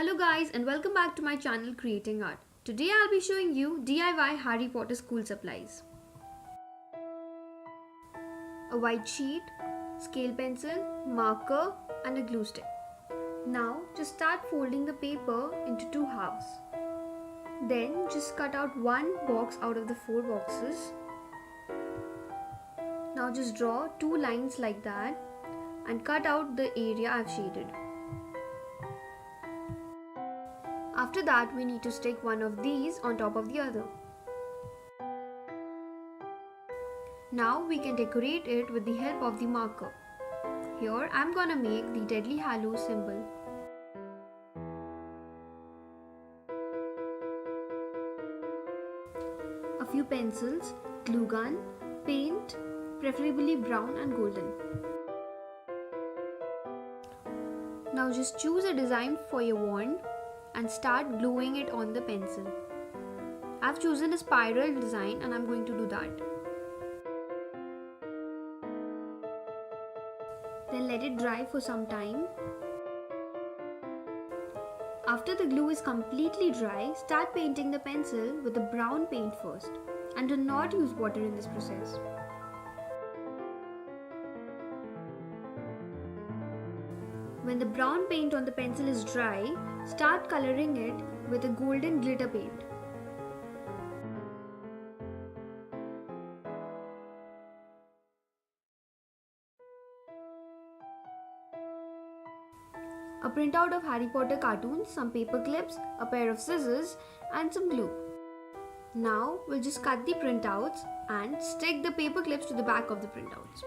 Hello guys and welcome back to my channel Creating Art. Today I'll be showing you DIY Harry Potter school supplies. A white sheet, scale pencil, marker and a glue stick. Now just start folding the paper into two halves. Then just cut out one box out of the four boxes. Now just draw two lines like that and cut out the area I've shaded. After that, we need to stick one of these on top of the other. Now we can decorate it with the help of the marker. Here I'm gonna make the Deadly Hallows symbol. A few pencils, glue gun, paint, preferably brown and golden. Now just choose a design for your wand and start gluing it on the pencil. I've chosen a spiral design and I'm going to do that. Then let it dry for some time. After the glue is completely dry, start painting the pencil with the brown paint first and do not use water in this process. When the brown paint on the pencil is dry, start coloring it with a golden glitter paint. A printout of Harry Potter cartoons, some paper clips, a pair of scissors and some glue. Now we'll just cut the printouts and stick the paper clips to the back of the printouts.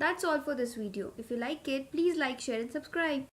That's all for this video. If you like it, please like, share and subscribe.